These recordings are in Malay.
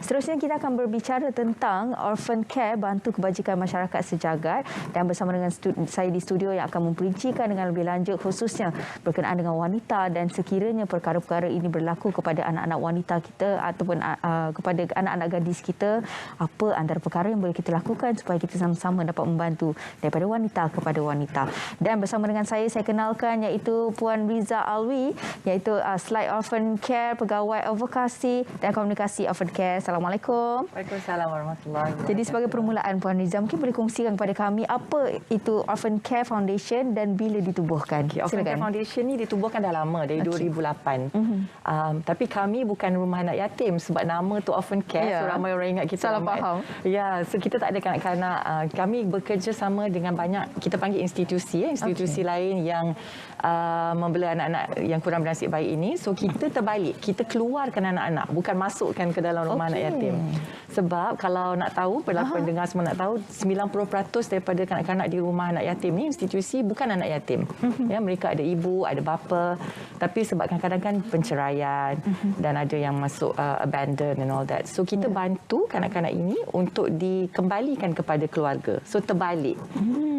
Seterusnya kita akan berbicara tentang orphan care, bantu kebajikan masyarakat sejagat, dan bersama dengan saya di studio yang akan memperincikan dengan lebih lanjut khususnya berkenaan dengan wanita dan sekiranya perkara-perkara ini berlaku kepada anak-anak wanita kita ataupun kepada anak-anak gadis kita, apa antara perkara yang boleh kita lakukan supaya kita sama-sama dapat membantu daripada wanita kepada wanita. Dan bersama dengan saya kenalkan iaitu Puan Riza Alwi, iaitu Slide Orphan Care, Pegawai Advokasi dan Komunikasi Orphan Care. Assalamualaikum. Waalaikumsalam warahmatullahi wabarakatuh. Jadi sebagai permulaan, Puan Riza mungkin boleh kongsikan kepada kami apa itu Orphan Care Foundation dan bila ditubuhkan. Orphan Care Foundation ni ditubuhkan dah lama, dari 2008. Tapi kami bukan rumah anak yatim sebab nama tu Orphan Care. So ramai orang ingat kita salah faham. Ya, so kita tak ada kanak-kanak. Kami bekerja sama dengan banyak, kita panggil institusi lain yang membela anak-anak yang kurang bernasib baik ini. So kita terbalik, kita keluarkan anak-anak, bukan masukkan ke dalam rumah anak yatim. Sebab kalau nak tahu, pendengar semua nak tahu, 90% daripada kanak-kanak di rumah anak yatim ni institusi bukan anak yatim. Ya, mereka ada ibu, ada bapa, tapi sebabkan kadang-kadang kan penceraian dan ada yang masuk abandon and all that. So kita bantu kanak-kanak ini untuk dikembalikan kepada keluarga. So terbalik.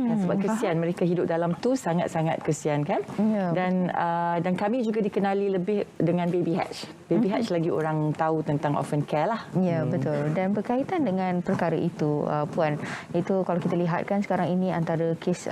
Sebab kesian mereka hidup dalam tu, sangat-sangat kesian kan. Dan kami juga dikenali lebih dengan Baby Hatch. Baby Hatch lagi orang tahu tentang orphan care lah. Ya, betul. Dan berkaitan dengan perkara itu, Puan, itu kalau kita lihat kan sekarang ini antara kes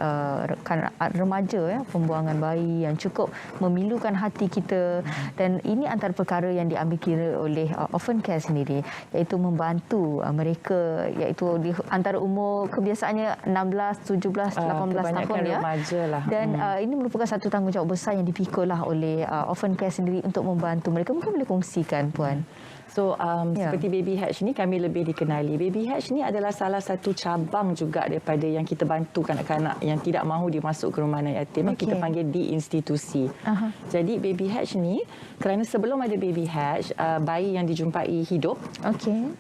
remaja, pembuangan bayi yang cukup memilukan hati kita, dan ini antara perkara yang diambil kira oleh orphan care sendiri, iaitu membantu mereka, iaitu di antara umur kebiasaannya 16, 17, 18 tahun ya. Remaja lah. Dan ini merupakan satu tanggungjawab besar yang dipikullah oleh orphan care sendiri untuk membantu mereka. Mungkin boleh kongsikan, Puan. So, seperti Baby Hatch ni kami lebih dikenali. Baby Hatch ni adalah salah satu cabang juga daripada yang kita bantu kanak-kanak yang tidak mahu dimasuk ke rumah anak yatim. Kita panggil di institusi. Jadi Baby Hatch ni, kerana sebelum ada Baby Hatch, bayi yang dijumpai hidup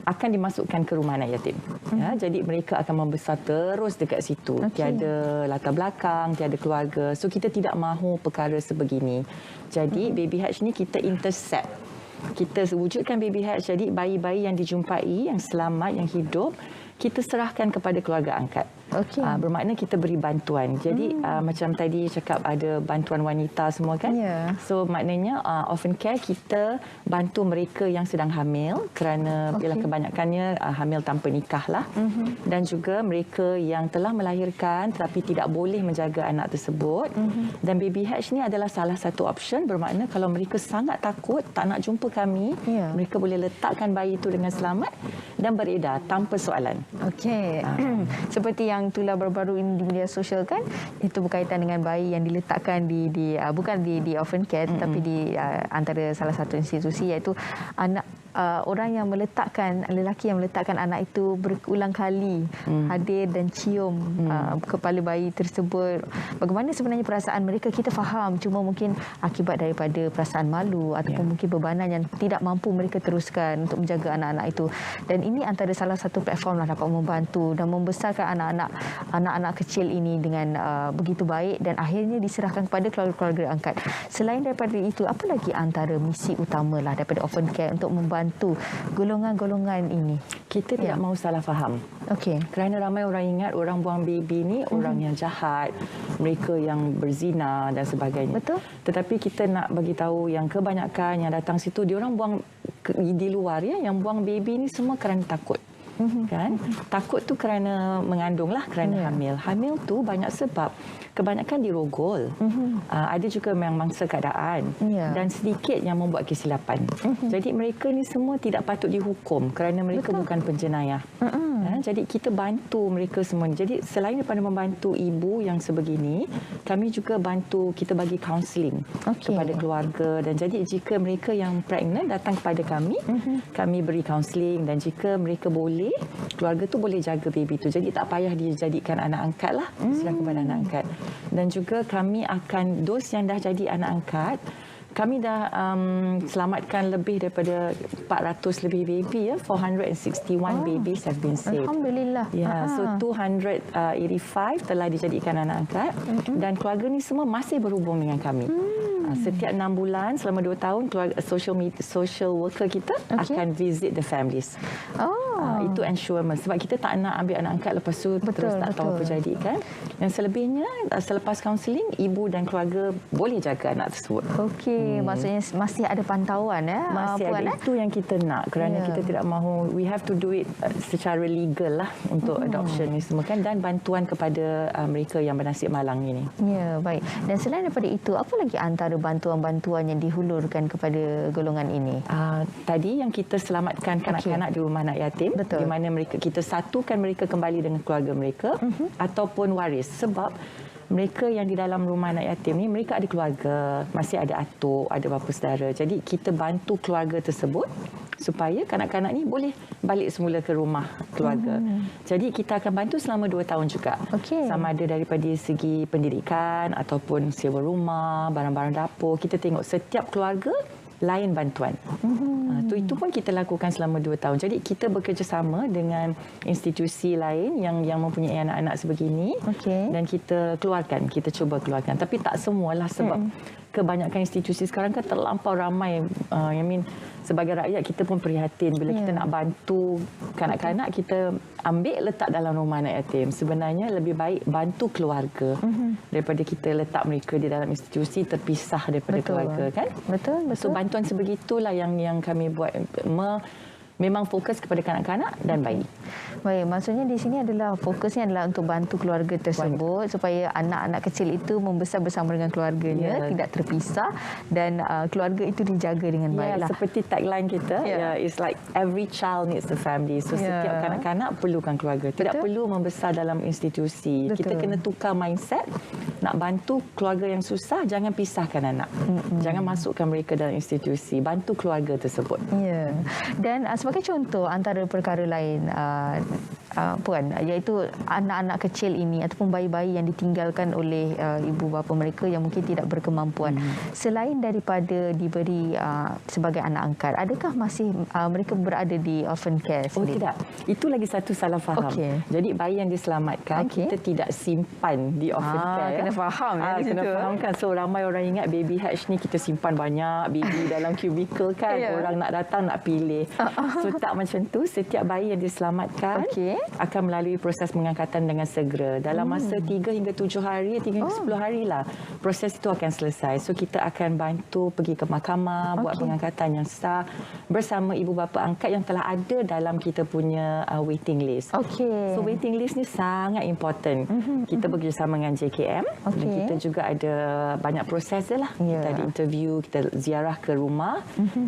akan dimasukkan ke rumah anak yatim. Ya, jadi mereka akan membesar terus dekat situ. Tiada latar belakang, tiada keluarga. So kita tidak mahu perkara sebegini. Jadi Baby Hatch ni kita intercept. Kita wujudkan Baby Hatch, jadi bayi-bayi yang dijumpai, yang selamat, yang hidup, kita serahkan kepada keluarga angkat. Bermakna kita beri bantuan. Jadi macam tadi cakap ada bantuan wanita semua kan. So maknanya orphan care kita bantu mereka yang sedang hamil, kerana ialah kebanyakannya hamil tanpa nikah lah. Dan juga mereka yang telah melahirkan tetapi tidak boleh menjaga anak tersebut. Dan Baby Hatch ni adalah salah satu option, bermakna kalau mereka sangat takut tak nak jumpa kami, mereka boleh letakkan bayi itu dengan selamat dan beredar tanpa soalan. Seperti yang itulah baru-baru ini di media sosial kan, itu berkaitan dengan bayi yang diletakkan bukan di orphan care tetapi di antara salah satu institusi, iaitu anak orang yang meletakkan, lelaki yang meletakkan anak itu berulang kali hadir dan cium kepala bayi tersebut. Bagaimana sebenarnya perasaan mereka kita faham, cuma mungkin akibat daripada perasaan malu ataupun mungkin bebanan yang tidak mampu mereka teruskan untuk menjaga anak-anak itu. Dan ini antara salah satu platform lah dapat membantu dan membesarkan anak-anak kecil ini dengan begitu baik dan akhirnya diserahkan kepada keluarga-keluarga angkat. Selain daripada itu, apa lagi antara misi utamalah daripada orphan care untuk membantu golongan-golongan ini? Kita tidak mahu salah faham. Kerana ramai orang ingat orang buang baby ni orang yang jahat, mereka yang berzina dan sebagainya. Betul. Tetapi kita nak bagi tahu yang kebanyakan yang datang situ, dia orang buang di luar yang buang baby ni semua kerana takut. Kan? Takut tu kerana mengandung lah, kerana hamil. Hamil tu banyak sebab. Kebanyakan dirogol. Ada juga memang mangsa keadaan. Dan sedikit yang membuat kesilapan. Jadi mereka ni semua tidak patut dihukum kerana mereka bukan penjenayah. Jadi kita bantu mereka semua. Jadi selain daripada membantu ibu yang sebegini, kami juga bantu, kita bagi kaunseling kepada keluarga. Dan jadi jika mereka yang pregnant datang kepada kami, kami beri kaunseling. Dan jika mereka boleh, keluarga tu boleh jaga baby tu. Jadi tak payah dijadikan anak angkat lah, serah kepada anak angkat. Dan juga kami akan, dos yang dah jadi anak angkat, kami dah selamatkan lebih daripada 400 lebih baby ya. 461 babies have been saved. Alhamdulillah. So 285 telah dijadikan anak angkat dan keluarga ni semua masih berhubung dengan kami. Setiap 6 bulan selama 2 tahun social worker kita akan visit the families. Itu ensurement sebab kita tak nak ambil anak angkat lepas tu terus tak tahu apa jadi kan. Yang selebihnya selepas kaunseling ibu dan keluarga boleh jaga anak tersebut. Okey, maksudnya masih ada pantauan ya. Masih ada itu yang kita nak kerana kita tidak mahu, we have to do it secara legal lah untuk adoption ni semua kan, dan bantuan kepada mereka yang bernasib malang ini. Ya, baik. Dan selain daripada itu, apa lagi antara bantuan-bantuan yang dihulurkan kepada golongan ini? Tadi yang kita selamatkan kanak-kanak di rumah anak yatim. Betul. Di mana kita satukan mereka kembali dengan keluarga mereka ataupun waris, sebab mereka yang di dalam rumah anak yatim ni mereka ada keluarga, masih ada atuk, ada bapa saudara. Jadi kita bantu keluarga tersebut supaya kanak-kanak ni boleh balik semula ke rumah keluarga. Jadi kita akan bantu selama 2 tahun juga. Sama ada daripada segi pendidikan ataupun sewa rumah, barang-barang dapur. Kita tengok setiap keluarga lain bantuan. Itu pun kita lakukan selama 2 tahun. Jadi kita bekerjasama dengan institusi lain yang mempunyai anak-anak sebegini dan kita cuba keluarkan. Tapi tak semualah sebab kebanyakan institusi sekarang kan terlampau ramai. Sebagai rakyat kita pun prihatin bila kita nak bantu kanak-kanak, kita ambil letak dalam rumah anak yatim. Sebenarnya lebih baik bantu keluarga daripada kita letak mereka di dalam institusi terpisah daripada keluarga kan. Betul. So bantuan sebegitulah yang kami buat, memang fokus kepada kanak-kanak dan bayi. Baik, maksudnya di sini adalah fokusnya adalah untuk bantu keluarga tersebut supaya anak-anak kecil itu membesar bersama dengan keluarganya, tidak terpisah dan keluarga itu dijaga dengan baiklah. Seperti tagline kita, it's like every child needs a family. So setiap kanak-kanak perlukan keluarga. Tidak perlu membesar dalam institusi. Kita kena tukar mindset. Nak bantu keluarga yang susah, jangan pisahkan anak. Jangan masukkan mereka dalam institusi. Bantu keluarga tersebut. Dan sebagai contoh antara perkara lain Puan, iaitu anak-anak kecil ini ataupun bayi-bayi yang ditinggalkan oleh ibu bapa mereka yang mungkin tidak berkemampuan. Selain daripada diberi sebagai anak angkat, adakah masih mereka berada di orphan care? Tidak. Itu lagi satu salah faham. Jadi bayi yang diselamatkan kita tidak simpan di orphan care. Kena faham kena fahamkan. So ramai orang ingat baby hatch ni kita simpan banyak baby dalam cubicle kan. Orang nak datang nak pilih. So tak macam tu. Setiap bayi yang diselamatkan akan melalui proses pengangkatan dengan segera. Dalam masa 3 hingga 7 hari, 3 hingga 10 hari lah proses itu akan selesai. So kita akan bantu pergi ke mahkamah, buat pengangkatan yang sah bersama ibu bapa angkat yang telah ada dalam kita punya waiting list. So waiting list ni sangat important. Kita bekerjasama dengan JKM dan kita juga ada banyak proses lah. Kita ada interview, kita ziarah ke rumah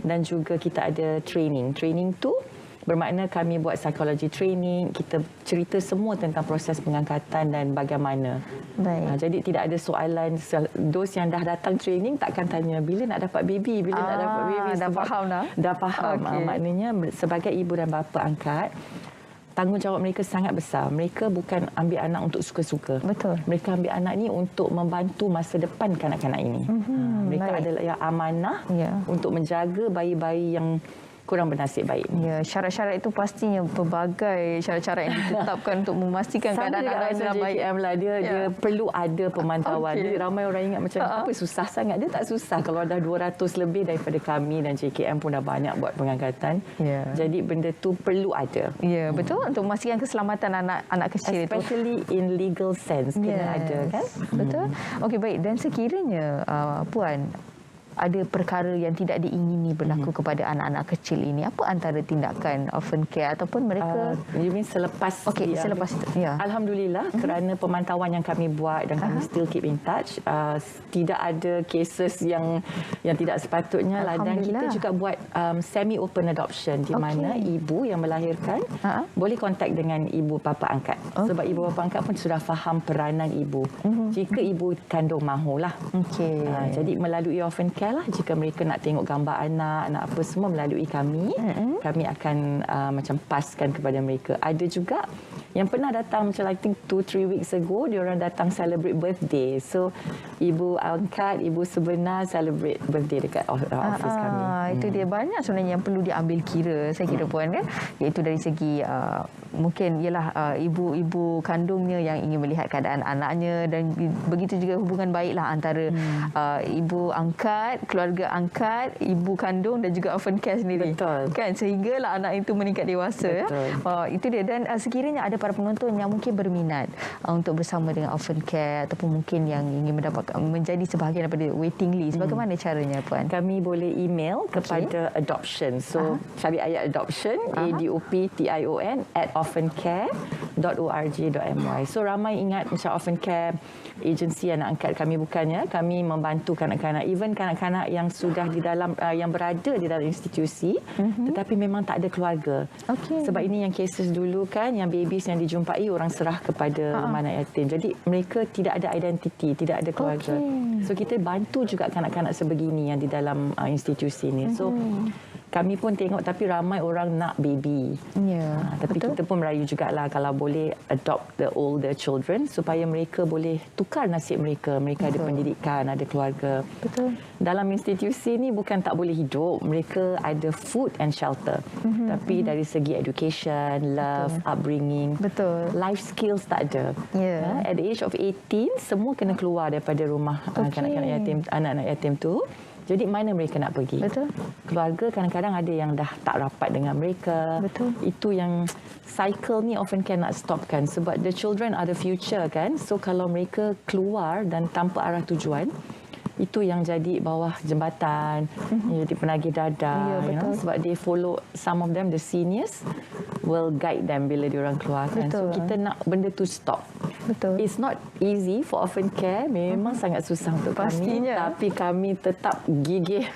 dan juga kita ada training. Training tu bermakna kami buat psychology training, kita cerita semua tentang proses pengangkatan dan bagaimana. Jadi tidak ada soalan, dos yang dah datang training takkan tanya bila nak dapat baby, bila nak dapat baby. Dah faham dah? Dah faham. Maknanya sebagai ibu dan bapa angkat, tanggungjawab mereka sangat besar. Mereka bukan ambil anak untuk suka-suka. Mereka ambil anak ni untuk membantu masa depan kanak-kanak ini. Mereka adalah yang amanah untuk menjaga bayi-bayi yang kurang bernasib baik. Syarat-syarat itu pastinya pelbagai syarat-syarat yang ditetapkan untuk memastikan keadaan anak dalam baik. Dia perlu ada pemantauan. Jadi ramai orang ingat macam apa susah sangat. Dia tak susah kalau dah 200 lebih daripada kami dan JKM pun dah banyak buat pengangkatan. Jadi benda tu perlu ada. Betul, untuk memastikan keselamatan anak kecil itu. Especially in legal sense kena ada kan. Betul. Okey, baik, dan sekiranya Puan ada perkara yang tidak diingini berlaku kepada anak-anak kecil ini, apa antara tindakan orphan care ataupun mereka you mean selepas selepas itu? Alhamdulillah kerana pemantauan yang kami buat dan kami still keep in touch, tidak ada cases yang tidak sepatutnya lah. Dan kita juga buat semi open adoption di mana ibu yang melahirkan boleh kontak dengan ibu bapa angkat. Sebab ibu bapa angkat pun sudah faham peranan ibu jika ibu kandung mahulah. Jadi melalui orphan care lah, jika mereka nak tengok gambar anak, nak apa semua melalui kami, kami akan macam paskan kepada mereka. Ada juga Yang pernah datang macam I think 2-3 weeks ago, dia orang datang celebrate birthday. So ibu angkat, ibu sebenar celebrate birthday dekat office kami. Itu dia banyak sebenarnya yang perlu diambil kira, saya kira puan ya. Iaitu dari segi mungkin ialah ibu kandungnya yang ingin melihat keadaan anaknya, dan begitu juga hubungan baiklah antara ibu angkat, keluarga angkat, ibu kandung dan juga orphan care sendiri. Betul. Kan sehinggalah anak itu meningkat dewasa. Itu dia. Dan sekiranya ada para penonton yang mungkin berminat untuk bersama dengan orphan care ataupun mungkin yang ingin menjadi sebahagian daripada waiting list, bagaimana caranya puan? Kami boleh email kepada adoption. So cari ayat adoption, ADOPTION @orphancare.org.my. So ramai ingat macam orphan care agensi anak angkat, kami bukannya. Kami membantu kanak-kanak, even kanak-kanak yang sudah di dalam yang berada di dalam institusi tetapi memang tak ada keluarga. Sebab ini yang cases dulu kan, yang babies yang dijumpai orang serah kepada rumah anak yatim. Jadi mereka tidak ada identiti, tidak ada keluarga. So kita bantu juga kanak-kanak sebegini yang di dalam institusi ini. So kami pun tengok, tapi ramai orang nak baby. Tapi kita pun merayu jugalah kalau boleh adopt the older children supaya mereka boleh tukar nasib mereka. Mereka ada pendidikan, ada keluarga. Dalam institusi ni bukan tak boleh hidup. Mereka ada food and shelter. Tapi dari segi education, love, upbringing, life skills tak ada. At the age of 18, semua kena keluar daripada rumah kanak-kanak yatim, anak-anak yatim tu. Jadi mana mereka nak pergi? Keluarga kadang-kadang ada yang dah tak rapat dengan mereka. Itu yang cycle ni often cannot stopkan, sebab the children are the future kan. So kalau mereka keluar dan tanpa arah tujuan, itu yang jadi bawah jembatan, jadi penagih dadah, sebab they follow, some of them the seniors will guide them bila diorang keluar kan. So kita nak benda tu stop. It's not easy for orphan care, memang sangat susah untuk kami, tapi kami tetap gigih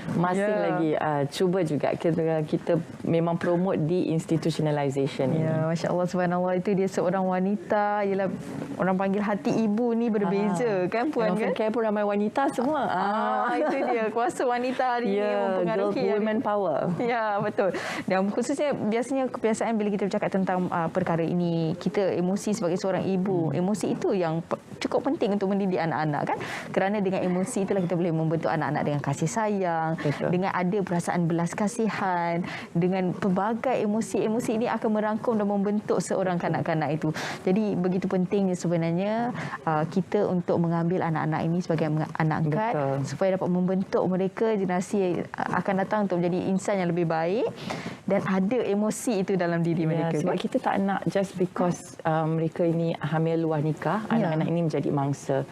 masih lagi cuba juga kita memang promote deinstitutionalization ini. Masya Allah, subhanallah, itu dia seorang wanita, ialah orang panggil hati ibu ni berbeza kan puan kan? Orphan care pun ramai wanita semua. Itu dia kuasa wanita hari ini mempengaruhi women power. Ya, betul. Dan khususnya biasanya kebiasaan bila kita bercakap tentang perkara ini, kita emosi sebagai seorang ibu. Emosi itu yang cukup penting untuk mendidik anak-anak kan? Kerana dengan emosi itulah kita boleh membentuk anak-anak dengan kasih sayang, dengan ada perasaan belas kasihan, dengan pelbagai emosi-emosi ini akan merangkum dan membentuk seorang kanak-kanak itu. Jadi begitu pentingnya sebenarnya kita untuk mengambil anak-anak ini sebagai anak angkat supaya dapat membentuk mereka generasi akan datang untuk menjadi insan yang lebih baik dan ada emosi itu dalam diri mereka. Sebab kita tak nak just because mereka ini hamil luar nikah, anak-anak ini menjadi mangsa.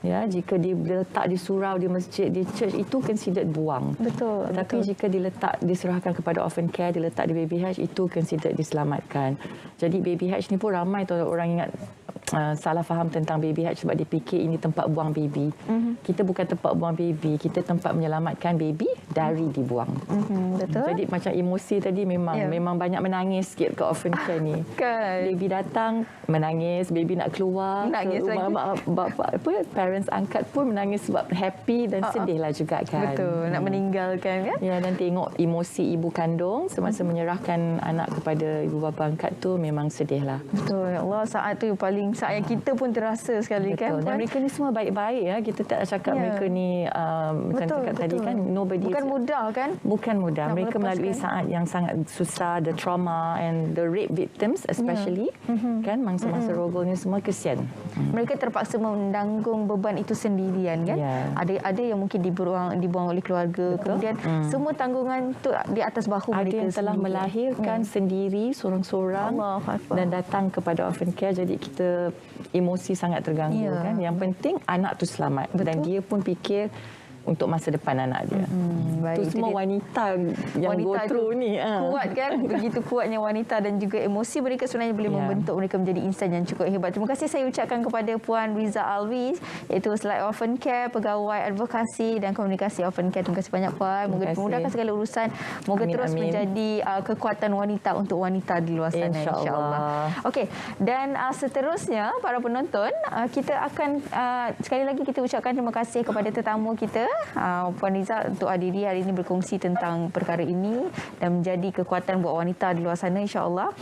Ya, jika diletak di surau, di masjid, di church, itu considered buang. Tapi jika diserahkan kepada orphan care, diletak di baby hatch, itu considered diselamatkan. Jadi baby hatch ni pun ramai tu orang ingat salah faham tentang baby hatch sebab dia fikir ini tempat buang baby. Kita bukan tempat buang baby, kita tempat menyelamatkan baby dari dibuang. Jadi macam emosi tadi memang banyak menangis sikit ke orphan care ni. Baby datang menangis, baby nak keluar, nangis ke rumah bapa parents angkat pun menangis sebab happy dan sedihlah juga kan. Nak meninggalkan kan? Ya, dan tengok emosi ibu kandung semasa menyerahkan anak kepada ibu bapa angkat tu memang sedihlah. Ya Allah, saat tu paling saat yang kita pun terasa sekali kan. Dan mereka ni semua baik-baik ya. Kita tak cakap mereka ni macam cakap tadi kan, nobody. Bukan mudah kan? Bukan mudah. Mereka melalui saat yang sangat susah, the trauma and the rape victims especially kan, mangsa-mangsa rogol ni semua kesian. Mereka terpaksa menanggung beban itu sendirian kan. Ada yang mungkin dibuang oleh keluarga, kemudian semua tanggungan tu di atas bahu ada mereka. Ada yang telah melahirkan sendiri sorang-sorang dan datang kepada orphan care, jadi kita emosi sangat terganggu kan. Yang penting anak tu selamat dan dia pun fikir untuk masa depan anak dia. Itu semua wanita yang go through ni. Kuat kan? Begitu kuatnya wanita dan juga emosi mereka sebenarnya boleh membentuk mereka menjadi insan yang cukup hebat. Terima kasih saya ucapkan kepada Puan Riza Alwi, iaitu selain orphan care, pegawai advokasi dan komunikasi orphan care. Terima kasih banyak Puan. Moga dimudahkan segala urusan. Moga terus menjadi kekuatan wanita untuk wanita di luar sana, insya-Allah. Okey, dan seterusnya para penonton, kita akan sekali lagi kita ucapkan terima kasih kepada tetamu kita, Puan Riza, untuk hadiri hari ini berkongsi tentang perkara ini dan menjadi kekuatan buat wanita di luar sana, insya-Allah.